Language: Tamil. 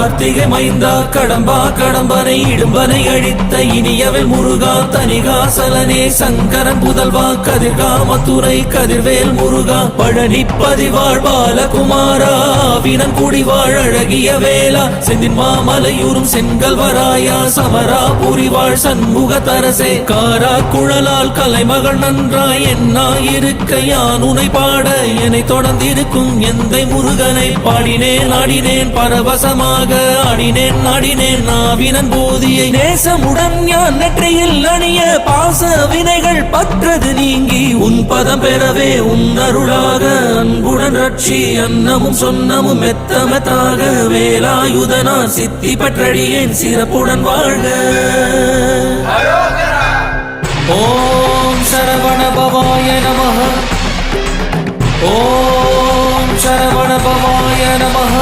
கார்த்திகை மைந்தா கடம்பா கடம்பனை இடும்பனை அழித்த இனியவள் முருகா தனிகாசலனே சங்கரன் புதல்வா கதிர்காமத்துறை கதிர்வேல் முருகா பழனி பதிவாழ் பாலகுமாரா வினன் குடிவாழ் அழகிய வேளா செந்தின் மாமலையூரும் செங்கல்வராயா சமரா புரிவாழ் சண்முக தரசே காரா குழலால் கலைமகள் நன்றாய் என்னாயிருக்க யான் உனை பாட என்னை தொடர்ந்திருக்கும் எந்தை முருகனை பாடினேன் ஆடினேன் பரவசமாக ஆடினேன் ஆடினேன் நாவினன் போதியை நேசமுடன் யான் நெற்றியில் அணிய பாச வினைகள் பற்றது நீங்கி உன் பதம் பெறவே உன் அருளாக அன்புடன் ரட்சி அன்னமும் சொன்னமும் மெத்தமெத்தாக வேலாயுதனா சித்தி பற்றடியேன் சிறப்புடன் வாழ்க. ஓம் சரவண பவாய நமः. ஓம் சரவண பவாய நமः.